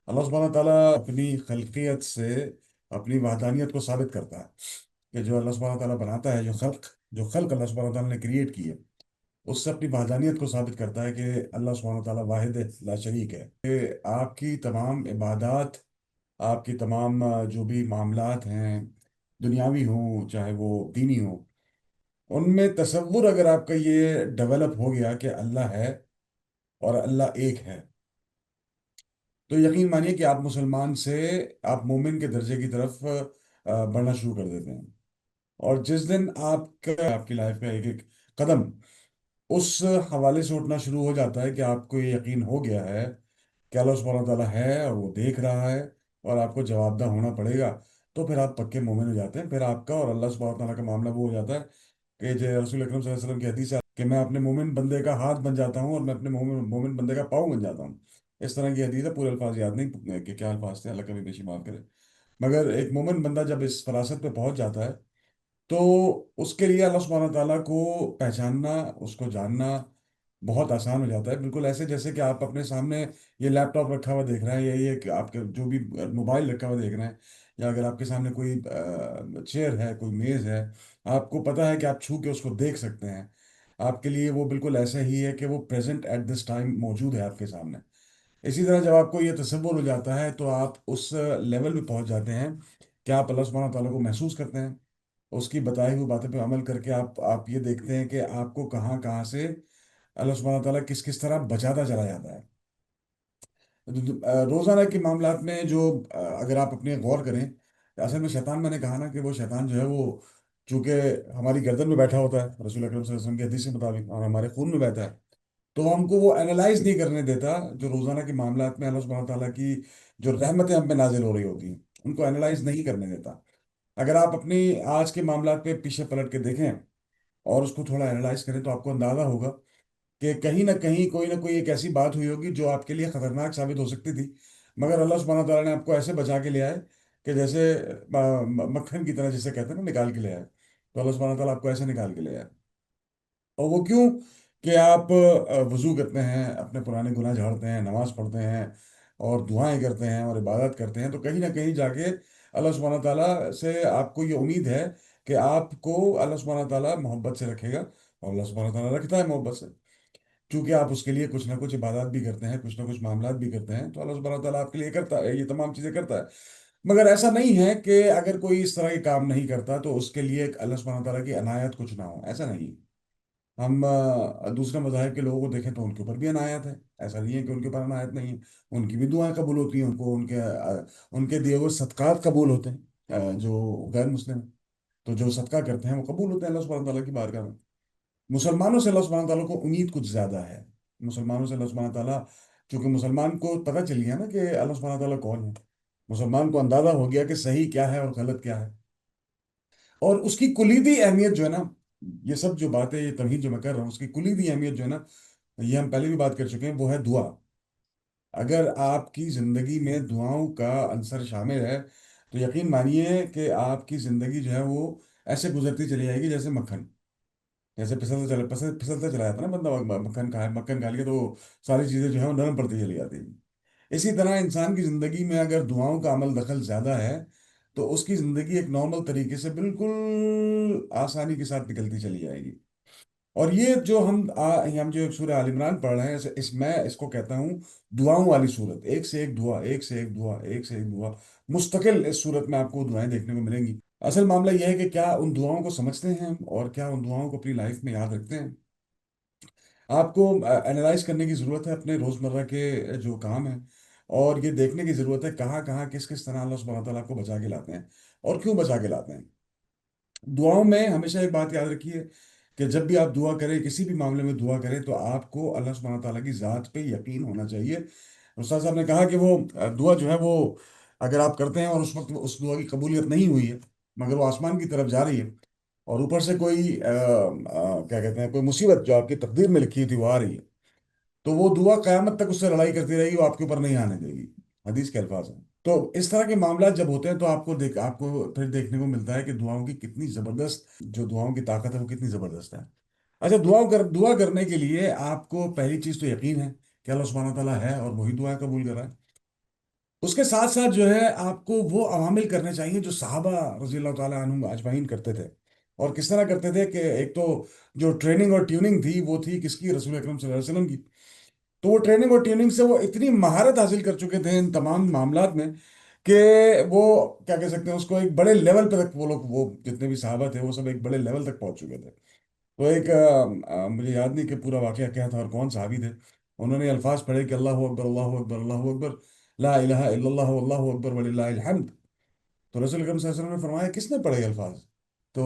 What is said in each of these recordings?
اللہ सुब्हान ताला अपनी खल्कियत से अपनी वहदानियत को साबित करता है कि जो अल्लाह सुब्हान ताला बनाता है, जो खल्क अल्लाह सुब्हान ताला ने क्रिएट की है, उससे अपनी वहदानियत को साबित करता है कि अल्लाह सुब्हान ताला वाहिद है, ला शरीक है। कि आपकी तमाम इबादत, आपकी तमाम जो भी मामलात हैं, दुनियावी हों चाहे वो दीनी हो, उनमें तसव्वुर अगर आपका ये डेवलप हो गया कि अल्लाह है और अल्लाह एक है, तो यकीन मानिए कि आप मुसलमान से आप मोमिन के दर्जे की तरफ बढ़ना शुरू कर देते हैं। और जिस दिन आपका आपकी लाइफ का एक एक कदम उस हवाले से उठना शुरू हो जाता है कि आपको ये यकीन हो गया है कि अल्लाह सुब्हानहू व तआला है और वो देख रहा है और आपको जवाबदेह होना पड़ेगा, तो फिर आप पक्के मोमिन हो जाते हैं। फिर आपका और अल्लाह सुब्हानहू व तआला का मामला वो हो जाता है कि जो रसूल अकरम सल्लल्लाहु अलैहि वसल्लम की हदीस है कि मैं अपने मोमिन बंदे का हाथ बन जाता हूँ और मैं अपने मोमिन मोमिन बंदे का पाँव बन जाता हूँ। इस तरह की हदीस है, पूरे अल्फाज याद नहीं कि क्या अल्फाज थे, अल्लाह कभी बेशि माफ करे। मगर एक मोमिन बंदा जब इस फरासत पे पहुंच जाता है, तो उसके लिए अल्लाह सुब्हानहू व तआला को पहचानना, उसको जानना बहुत आसान हो जाता है। बिल्कुल ऐसे जैसे कि आप अपने सामने ये लैपटॉप रखा हुआ देख रहे हैं, या ये कि आपके जो भी मोबाइल रखा हुआ देख रहे हैं, या अगर आपके सामने कोई चेयर है, कोई मेज़ है, आपको पता है कि आप छू के उसको देख सकते हैं। आपके लिए वो बिल्कुल ऐसा ही है कि वो प्रेजेंट एट दिस टाइम मौजूद है आपके सामने। इसी तरह जब आपको ये तसव्वुर हो जाता है, तो आप उस लेवल पे पहुंच जाते हैं कि आप अल्लाह सुब्हानहू व तआला को महसूस करते हैं। उसकी बताई हुई बातों पे अमल करके आप ये देखते हैं कि आपको कहाँ कहाँ से अल्लाह सुब्हानहू व तआला किस किस तरह बचाता चला जाता है। रोज़ाना के मामलात में जो अगर आप अपने गौर करें, असल में शैतान, मैंने कहा ना कि वो शैतान जो है वो चूंकि हमारी गर्दन में बैठा होता है रसूल अकरम सल्लल्लाहु अलैहि वसल्लम की हदीस के मुताबिक, और हमारे खून में बैठा है, तो हमको वो एनालाइज नहीं करने देता जो रोज़ाना के मामलात में अल्लाह सुब्हानहू व तआला की जो रहमतें हम पे नाजिल हो रही होती हैं, उनको एनालाइज नहीं करने देता। अगर आप अपनी आज के मामलात पे पीछे पलट के देखें और उसको थोड़ा एनालाइज करें, तो आपको अंदाजा होगा कि कहीं ना कहीं कोई ना कोई एक ऐसी बात हुई होगी जो आपके लिए खतरनाक साबित हो सकती थी, मगर अल्लाह सुब्हानहू व तआला ने आपको ऐसे बचा के लिया है कि जैसे मक्खन की तरह, जिसे कहते हैं ना, निकाल के लिया है। तो अल्लाह सुब्हानहू व तआला आपको ऐसे निकाल के लिया है। और वो क्यों? कि आप वजू करते हैं, अपने पुराने गुनाह झाड़ते हैं, नमाज पढ़ते हैं और दुआएं करते हैं और इबादत करते हैं, तो कहीं ना कहीं जाके अल्लाह सुब्हानहू व तआला से आपको ये उम्मीद है कि आपको अल्लाह सुब्हानहू व तआला मोहब्बत से रखेगा, और अल्लाह सुब्हानहू व तआला रखता है मोहब्बत से। क्योंकि आप उसके लिए कुछ ना कुछ इबादत भी करते हैं, कुछ ना कुछ मामलात भी करते हैं, तो अल्लाह सुब्हानहू व तआला आपके लिए करता है, ये तमाम चीज़ें करता है। मगर ऐसा नहीं है कि अगर कोई इस तरह के काम नहीं करता तो उसके लिए अल्लाह सुब्हानहू व तआला की अनायत कुछ ना हो, ऐसा नहीं है। हम दूसरे मज़ाहिब के लोगों को देखें तो उनके ऊपर भी अनायत है। ऐसा नहीं है कि उनके ऊपर अनायत नहीं है। उनकी भी दुआएं कबूल होती हैं, उनको उनके दिए हुए सदक़ात कबूल होते हैं, जो गैर मुस्लिम हैं। तो जो सदका करते हैं वो कबूल होते हैं अल्लाह सुब्हानहू तआला की बारगाह में। मुसलमानों से अल्लाह सुब्हानहू तआला को उम्मीद कुछ ज़्यादा है। मुसलमानों से अल्लाह सुब्हानहू तआला, चूंकि मुसलमान को पता चल गया ना कि अल्लाह सुब्हानहू तआला कौन है, मुसलमान को अंदाजा हो गया कि सही क्या है और गलत क्या है। और उसकी कुलीदी अहमियत जो है ना, ये सब जो बातें, ये तमहीद जो मैं कर रहा हूँ, उसकी कुलीदी अहमियत जो है ना, ये हम पहले भी बात कर चुके हैं, वो है दुआ। अगर आपकी ज़िंदगी में दुआओं का अंसर शामिल है, तो यकीन मानिए कि आपकी ज़िंदगी जो है वो ऐसे गुजरती चली जाएगी जैसे मक्खन, जैसे फिसलता चला जाता है ना बंदा, मक्खन खा लिया तो सारी चीज़ें जो है वो नरम पड़ती चली जाती हैं। इसी तरह इंसान की ज़िंदगी में अगर दुआओं का अमल दखल ज़्यादा है, तो उसकी ज़िंदगी एक नॉर्मल तरीके से बिल्कुल आसानी के साथ निकलती चली जाएगी। और ये जो हम जो सूरह आल इमरान पढ़ रहे हैं, मैं इसको कहता हूँ दुआओं वाली सूरत। एक से एक दुआ, एक से एक दुआ, एक से एक दुआ, मुस्तकिल इस सूरत में आपको दुआएं देखने को मिलेंगी। असल मामला यह है कि क्या उन दुआओं को समझते हैं हम, और क्या उन दुआओं को अपनी लाइफ में याद रखते हैं। आपको एनालाइज करने की ज़रूरत है अपने रोज़मर्रा के जो काम है, और ये देखने की ज़रूरत है कहाँ कहाँ किस किस तरह अल्लाह सुब्हानहू तआला आपको बचा के लाते हैं, और क्यों बचा के लाते हैं। दुआओं में हमेशा एक बात याद रखिए कि जब भी आप दुआ करें, किसी भी मामले में दुआ करें, तो आपको अल्लाह सुब्हानहू तआला की ज़ात पे यकीन होना चाहिए। उस्ताद साहब ने कहा कि वो दुआ जो है वो अगर आप करते हैं और उस वक्त उस दुआ की कबूलियत नहीं हुई है, मगर वो आसमान की तरफ जा रही है, और ऊपर से कोई क्या कहते हैं, कोई मुसीबत जो आपकी तकदीर में लिखी थी वो आ रही है, तो वो दुआ क़यामत तक उससे लड़ाई करती रहेगी, वो आपके ऊपर नहीं आने देगी। हदीस के अल्फाज हैं। तो इस तरह के मामला जब होते हैं, तो आपको फिर देखने को मिलता है कि दुआओं की कितनी ज़बरदस्त, जो दुआओं की ताकत है वो कितनी ज़बरदस्त है। अच्छा, दुआ करने के लिए आपको पहली चीज़ तो यकीन है कि अल्लाह सुब्हानहू तआला है और वही दुआ कबूल कर रहा है। उसके साथ साथ जो है आपको वो अवामिल करने चाहिए जो सहाबा रजी अल्लाह ताला अन्हुम अजमाइन करते थे। और किस तरह करते थे कि एक तो जो ट्रेनिंग और ट्यूनिंग थी वो थी किसकी, रसूल अकरम सल्लल्लाहु अलैहि वसल्लम की। तो वो ट्रेनिंग और ट्यूनिंग से वो इतनी महारत हासिल कर चुके थे इन तमाम मामलात में कि वो क्या कह सकते हैं उसको, एक बड़े लेवल पे तक वो लोग, वो जितने भी सहाबा थे वो सब एक बड़े लेवल तक पहुंच चुके थे। तो एक मुझे याद नहीं कि पूरा वाकया क्या था और कौन सहाबी थे, उन्होंने अल्फाज पढ़े कि अल्लाह अकबर अल्लाह अकबर अल्लाह अकबर ला इलाहा इल्लल्लाह अल्लाहु अकबर वलिल्लाहिल हम्द। तो रसूल अकरम सल्लल्लाहु अलैहि वसल्लम ने फरमाया किसने पढ़े ये अल्फाज? तो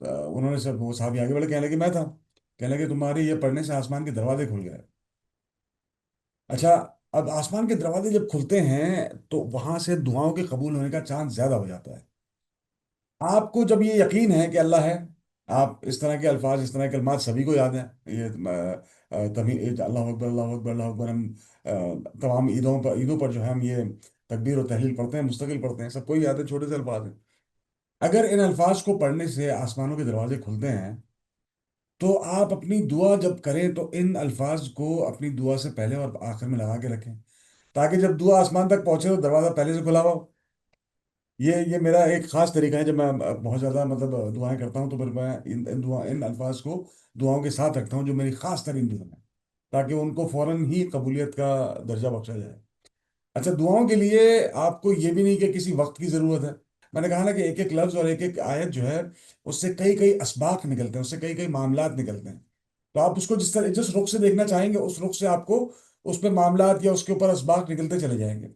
उन्होंने सब, वो साहब आगे बढ़े कहने लगे मैं था। कहने लगे तुम्हारे ये पढ़ने से आसमान के दरवाजे खुल गए। अच्छा, अब आसमान के दरवाजे जब खुलते हैं तो वहां से दुआओं के कबूल होने का चांस ज्यादा हो जाता है। आपको जब ये यकीन है कि अल्लाह है, आप इस तरह के अल्फाज, इस तरह के कलमात सभी को याद हैं, ये तभी अल्लाह अकबर अल्लाह अकबर हम तमाम ईदों पर जो है हम ये तकबीर और तहलील पढ़ते हैं, मुस्तकिल पढ़ते हैं, सबको ही याद है, छोटे से अल्फाज हैं। अगर इन अल्फाज को पढ़ने से आसमानों के दरवाजे खुलते हैं, तो आप अपनी दुआ जब करें तो इन अल्फाज को अपनी दुआ से पहले और आखिर में लगा के रखें, ताकि जब दुआ आसमान तक पहुंचे तो दरवाजा पहले से खुला हुआ हो। ये मेरा एक खास तरीका है, जब मैं बहुत ज़्यादा मतलब दुआएं करता हूँ तो फिर मैं इन अल्फाज को दुआओं के साथ रखता हूँ जो मेरी खास तरीन दुआ है, ताकि उनको फौरन ही कबूलियत का दर्जा बख्शा जाए। अच्छा, दुआओं के लिए आपको ये भी नहीं कि किसी वक्त की ज़रूरत है। मैंने कहा ना कि एक एक लफ्ज़ और एक एक आयत जो है, उससे कई कई असबाक निकलते हैं, उससे कई कई मामलात निकलते हैं। तो आप उसको जिस तरह जिस रुख से देखना चाहेंगे उस रुख से आपको उस पर मामलात या उसके ऊपर असबाक निकलते चले जाएंगे।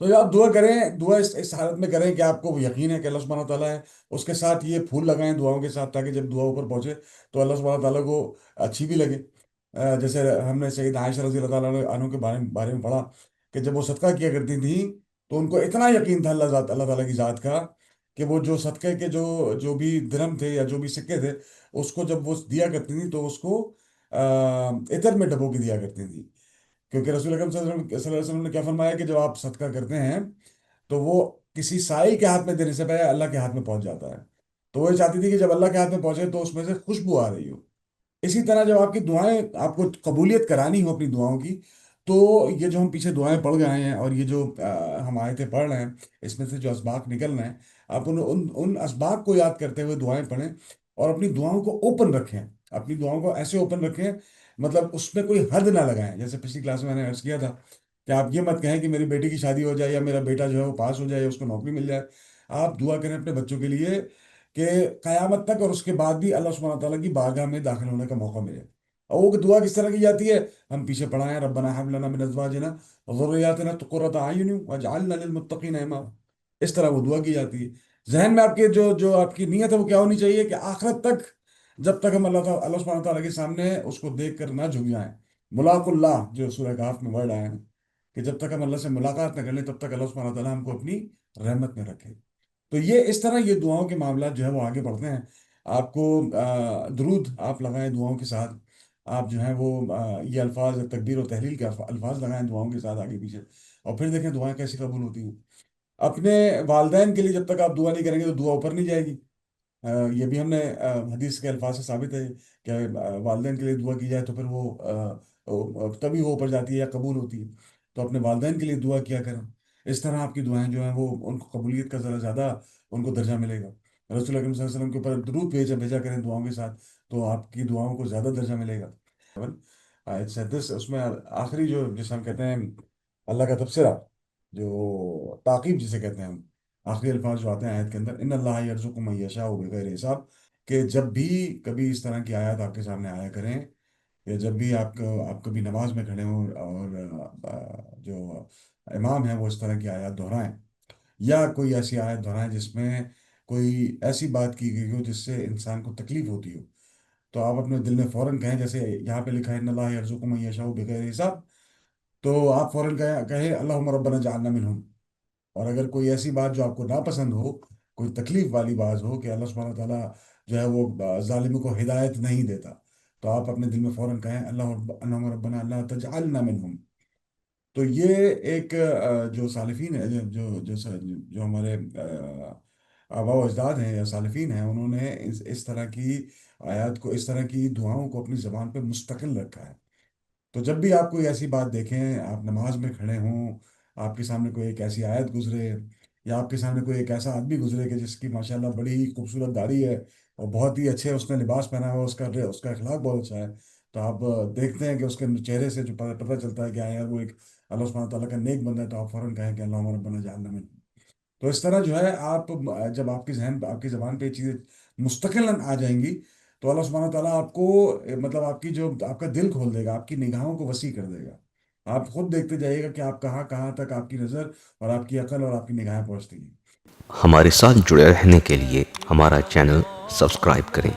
तो जब आप दुआ करें, दुआ इस हालत में करें कि आपको यकीन है कि अल्लाह सुब्हानहू ताला है। उसके साथ ये फूल लगाएं दुआओं के साथ, ताकि जब दुआ ऊपर पहुंचे तो अल्लाह सुब्हानहू ताला को अच्छी भी लगे। जैसे हमने सैयद आयशा रजी अल्लाह ताला अन्हु के बारे में पढ़ा कि जब वो सदका किया करती थी तो उनको इतना यकीन था अल्लाह ताला की ज़ात का, कि वो जो सदक़े के जो जो भी दिरहम थे या जो भी सिक्के थे, उसको जब वो दिया करती थी तो उसको इत्र में डबो के दिया करती थी। क्योंकि रसूल अकरम सल्लल्लाहु अलैहि वसल्लम ने क्या फरमाया कि जब आप सदका करते हैं तो वो किसी साई के हाथ में देने से पहले अल्लाह के हाथ में पहुंच जाता है। तो वो ये चाहती थी कि जब अल्लाह के हाथ में पहुंचे तो उसमें से खुशबू आ रही हो। इसी तरह जब आपकी दुआएं, आपको कबूलियत करानी हो अपनी दुआओं की, तो ये जो हम पीछे दुआएं पढ़ गए हैं और ये जो हम आयतें पढ़ रहे हैं, इसमें से जो असबाक निकल रहे हैं, आप उन असबाक को याद करते हुए दुआएं पढ़ें और अपनी दुआओं को ओपन रखें। अपनी दुआओं को ऐसे ओपन रखें, मतलब उसमें कोई हद ना लगाएं। जैसे पिछली क्लास में मैंने अर्ज किया था कि आप ये मत कहें कि मेरी बेटी की शादी हो जाए या मेरा बेटा जो है वो पास हो जाए या उसको नौकरी मिल जाए। आप दुआ करें अपने बच्चों के लिए कि कयामत तक और उसके बाद भी अल्लाह सुब्हानहू तआला की बारगाह में दाखिल होने का मौका मिले। और वो दुआ किस तरह की जाती है, हम पीछे पढ़ाएं, रब्बना हब लना मिन अज़वाजिना व ज़ुर्रिय्यातिना क़ुर्रता अयुन वजअलना लिलमुत्तक़ीना इमामा। इस तरह वो दुआ की जाती है। जहन में आपके जो जो आपकी नीयत है वो क्या होनी चाहिए कि आखिरत तक, जब तक हम अल्लाह सुब्हानहू तआला के सामने उसको देख कर ना झुक जाएं, मुलाकुल्लाह जो सूरह कहफ में वर्ड आया है, कि जब तक हम अल्लाह से मुलाकात न कर लें तब तक अल्लाह सुब्हानहू तआला हमको अपनी रहमत में रखे। तो ये इस तरह ये दुआओं के मामला जो है वो आगे बढ़ते हैं। आपको दुरूद आप लगाएं दुआओं के साथ। आप जो है वो ये अल्फाज तकबीर और तहलील के अल्फाज लगाएं दुआओं के साथ आगे पीछे, और फिर देखें दुआएं कैसी कबूल होती हैं। अपने वालदैन के लिए जब तक आप दुआ नहीं करेंगे तो दुआ ऊपर नहीं जाएगी। ये भी हमने हदीस के अल्फाज से साबित है कि वालदैन के लिए दुआ की जाए तो फिर तभी वो ऊपर जाती है या कबूल होती है। तो अपने वालदैन के लिए दुआ किया करें। इस तरह आपकी दुआएं जो हैं वो उनको कबूलियत का ज़रा ज़्यादा उनको दर्जा मिलेगा। रसूल अकरम सल्लल्लाहु अलैहि वसल्लम के ऊपर दुरूद भेजा भेजा करें दुआओं के साथ, तो आपकी दुआओं को ज़्यादा दर्जा मिलेगा। उसमें आखिरी जो जिसे हम कहते हैं अल्लाह का तबसरा, जो ताकीब जिसे कहते हैं हम, आखिरी अल्फाज जो आते हैं आयत के अंदर, इन अल्लाह यरज़ुक़ु मन यशाउ बिगैर हिसाब, कि जब भी कभी इस तरह की आयत आपके सामने आया करें, या जब भी आप कभी नमाज में खड़े हों और जो इमाम है वो इस तरह की आयत दोहराएं, या कोई ऐसी आयत दोहराएं जिसमें कोई ऐसी बात की गई हो जिससे इंसान को तकलीफ होती हो, तो आप अपने दिल में फौरन कहें, जैसे यहाँ पे लिखा है इन्नल्लाह यरज़ुक़ु मन यशाउ बिगैर हिसाब, तो आप फौरन कहें अल्लाहुम्मा रब्बना जअलना मिनहुम। और अगर कोई ऐसी बात जो आपको नापसंद हो, कोई तकलीफ वाली बात हो कि अल्लाह सुब्हानहू ताला जो है वो जालिमों को हिदायत नहीं देता, तो आप अपने दिल में फौरन कहें अल्लाहुम्मा रब्बना अल्लाह तजअलना मिनहुम। तो ये एक जो सालिफीन है, जो हमारे आबा व अजदाद हैं या सालिफीन हैं, उन्होंने इस तरह की आयत को, इस तरह की दुआओं को अपनी ज़बान पे मुस्तकिल रखा है। तो जब भी आप कोई ऐसी बात देखें, आप नमाज में खड़े हों, आपके सामने कोई एक ऐसी आयत गुजरे, या आपके सामने कोई एक ऐसा आदमी गुजरे कि जिसकी माशाल्लाह बड़ी ही खूबसूरत दाढ़ी है और बहुत ही अच्छे उसने लिबास पहना हुआ है, उसका उसका अखलाक बहुत अच्छा है, तो आप देखते हैं कि उसके चेहरे से जो पता चलता है कि हाँ यार वो एक अल्लाह सुब्हानहू तआला का नेक बंदा है, तो आप फौरन कहें कि अल्लाहुम्मा रब्बना जअलना मिन। तो इस तरह जो है आप जब आपकी जहन आपकी जबान पे ये चीज़ें मुस्तकिलन आ जाएंगी, तो अल्लाह सुब्हानहू तआला आपको मतलब आपकी जो आपका दिल खोल देगा, आपकी निगाहों को वसी कर देगा। आप खुद देखते जाइएगा कि आप कहाँ कहाँ तक आपकी नज़र और आपकी अकल और आपकी निगाहें पहुँचती हैं। हमारे साथ जुड़े रहने के लिए हमारा चैनल सब्सक्राइब करें।